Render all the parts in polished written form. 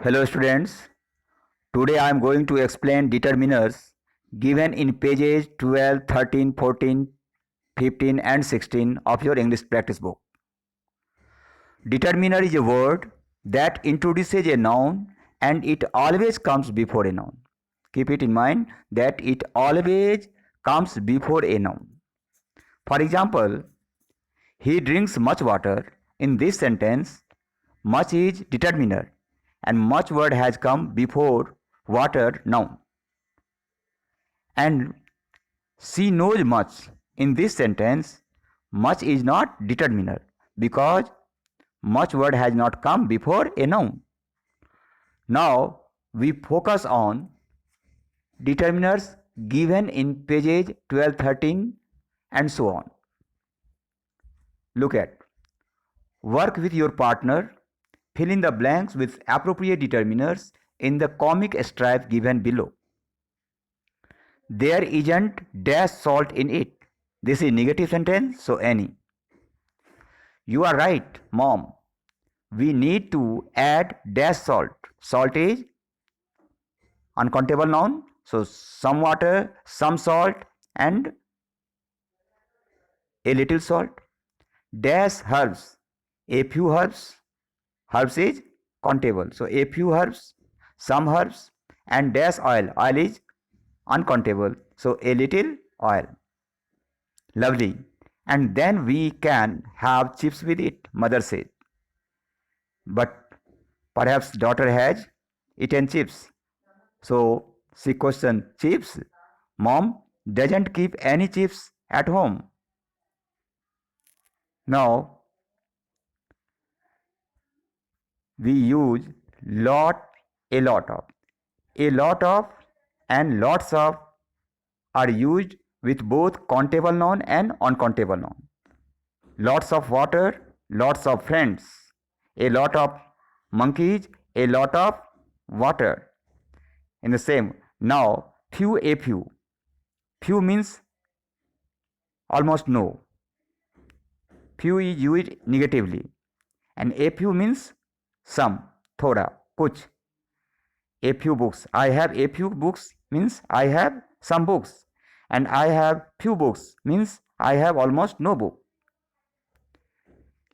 Hello students, today I am going to explain determiners given in pages 12, 13, 14, 15 and 16 of your English practice book. Determiner is a word that introduces a noun and it always comes before a noun. Keep it in mind that it always comes before a noun. For example, he drinks much water. In this sentence, much is determiner and much word has come before water noun. And she knows much. In this sentence, much is not determiner because much word has not come before a noun. Now we focus on determiners given in pages 12, 13 and so on. Look at work with your partner. Fill in the blanks with appropriate determiners in the comic stripe given below. There isn't dash salt in it. This is negative sentence, so any. You are right, mom. We need to add dash salt. Salt is uncountable noun, so some water, some salt and a little salt. Dash herbs, a few herbs. Herbs is countable, so a few herbs, some herbs and dash oil. Oil is uncountable, so a little oil. Lovely. And then we can have chips with it, mother said. But perhaps daughter has eaten chips. So she questioned, chips? Mom doesn't keep any chips at home. Now we use lot, a lot of. A lot of and lots of are used with both countable noun and uncountable noun. Lots of water, lots of friends. A lot of monkeys, a lot of water. In the same. Now, few, a few. Few means almost no. Few is used negatively. And a few means some, thoda, kuch. A few books. I have a few books means I have some books. And I have few books means I have almost no book.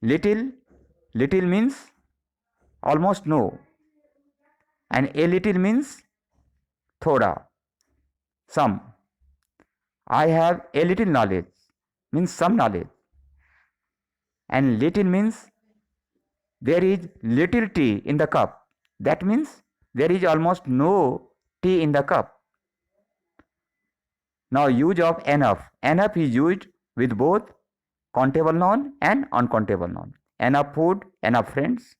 Little, little means almost no. And a little means thoda, some. I have a little knowledge means some knowledge. And little means there is little tea in the cup. That means there is almost no tea in the cup. Now use of enough. Enough is used with both countable noun and uncountable noun. Enough food, enough friends.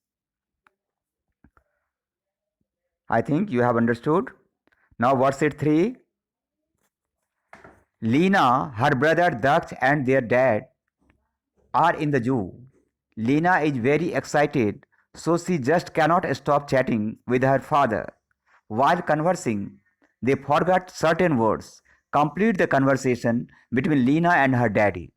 I think you have understood. Now worksheet 3. Lena, her brother Daksh and their dad are in the zoo. Lena is very excited, so she just cannot stop chatting with her father. While conversing, they forgot certain words. Complete the conversation between Lena and her daddy.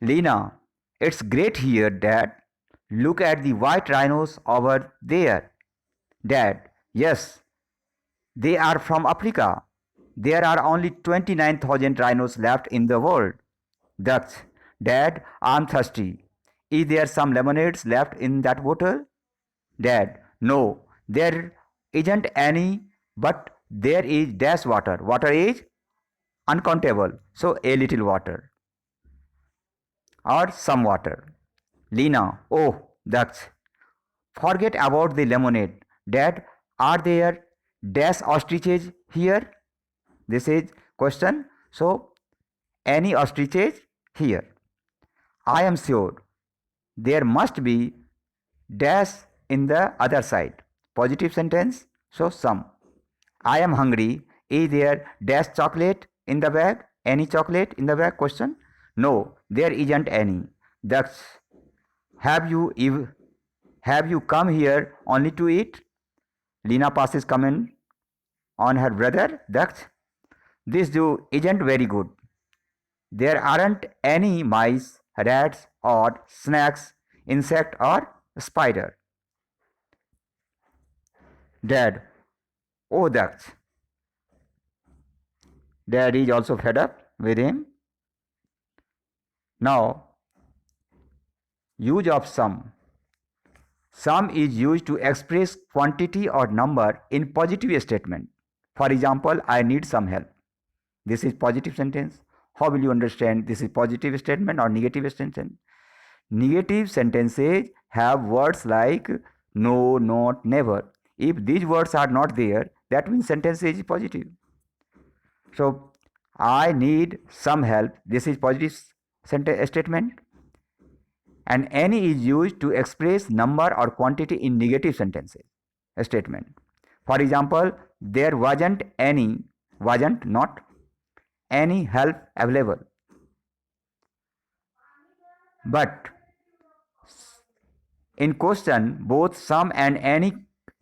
Lena, it's great here, Dad. Look at the white rhinos over there. Dad, yes, they are from Africa. There are only 29,000 rhinos left in the world. Ducks, Dad, I'm thirsty. Is there some lemonades left in that bottle? Dad, no, there isn't any, but there is dash water. Water is uncountable, so a little water or some water. Lena, oh, ducks, forget about the lemonade. Dad, are there dash ostriches here? This is question. So, any ostriches here? I am sure there must be dash in the other side. Positive sentence. So, some. I am hungry. Is there dash chocolate in the bag? Any chocolate in the bag? Question. No, there isn't any. Ducks, have you come here only to eat? Lena passes comment on her brother Daksh. This zoo isn't very good. There aren't any mice rats or snakes, insect or spider. Dad, oh that's. Dad is also fed up with him. Now, use of sum. Sum is used to express quantity or number in positive statement. For example, I need some help. This is positive sentence. How will you understand this is positive statement or negative statement? Negative sentences have words like no, not, never. If these words are not there, that means sentence is positive. So, I need some help. This is positive sentence statement. And any is used to express number or quantity in negative sentences statement. For example, there wasn't not any help available. But in question, both some and any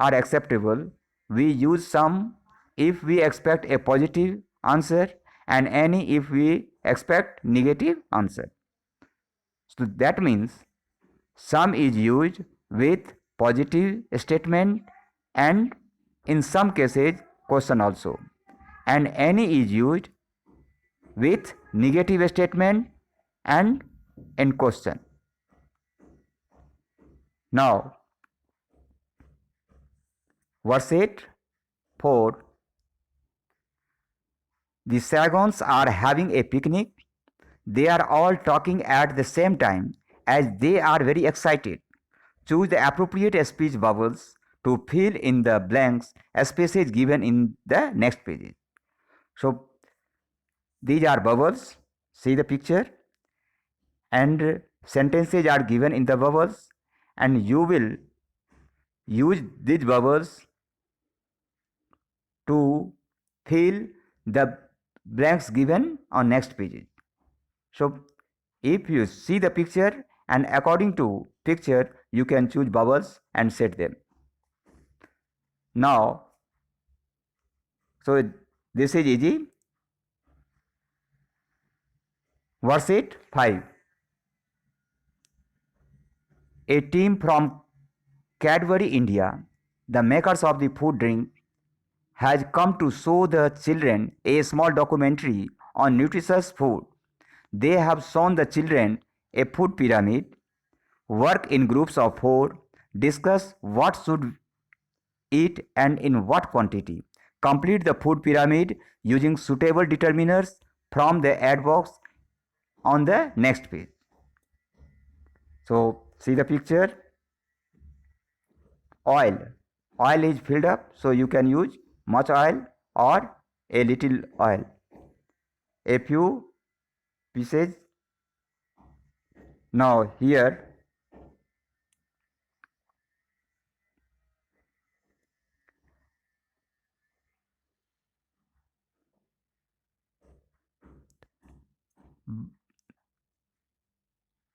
are acceptable. We use some if we expect a positive answer and any if we expect negative answer. So that means some is used with positive statement and in some cases question also, and any is used with negative statement and in question. Now, verse 8 4. The Sagons are having a picnic. They are all talking at the same time as they are very excited. Choose the appropriate speech bubbles to fill in the blanks spaces given in the next pages. So, these are bubbles. See the picture. And sentences are given in the bubbles. And you will use these bubbles to fill the blanks given on next pages. So, if you see the picture and according to picture, you can choose bubbles and set them. Now, so this is easy. Verse 8 5. A team from Cadbury India, the makers of the food drink, has come to show the children a small documentary on nutritious food. They have shown the children a food pyramid, work in groups of 4, discuss what should eat and in what quantity, complete the food pyramid using suitable determiners from the ad box on the next page. So, see the picture. Oil is filled up, so you can use much oil or a little oil. A few pieces. Now here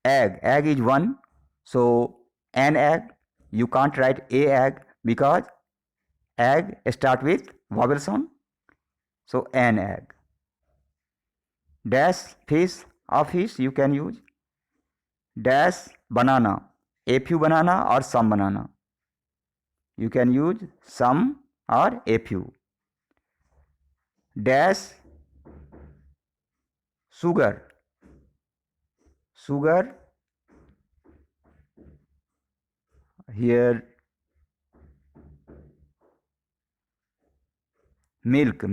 egg is 1, so an egg. You can't write a egg because egg start with vowel sound, so an egg. Dash fish, a fish you can use. Dash banana, a few banana or some banana. You can use some or a few. Dash sugar, here milk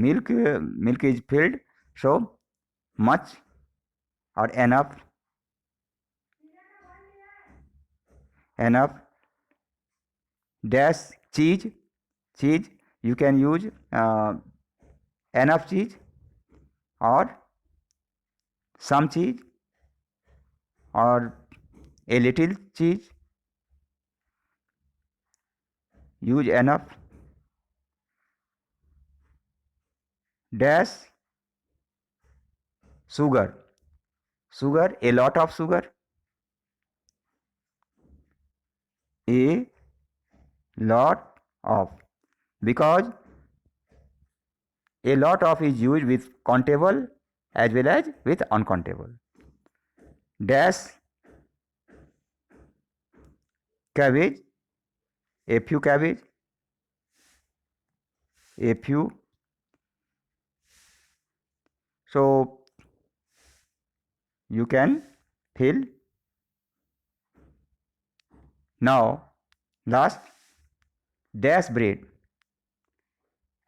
is filled, so much or enough. Dash cheese, you can use enough cheese or some cheese or a little cheese. Use enough. Dash sugar, a lot of sugar, a lot of, because a lot of is used with countable as well as with uncountable. dash cabbage, a few cabbage, a few. So you can fill. Now last, dash bread,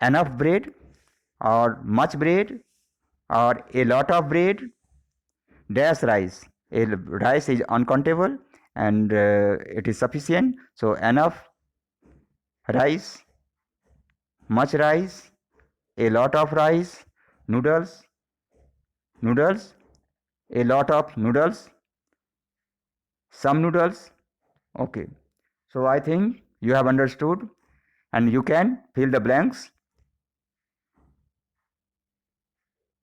enough bread or much bread or a lot of bread, dash rice, rice is uncountable and it is sufficient, so enough rice, much rice, a lot of rice, noodles, noodles, a lot of noodles, some noodles. Okay, so I think you have understood and you can fill the blanks.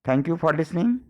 Thank you for listening.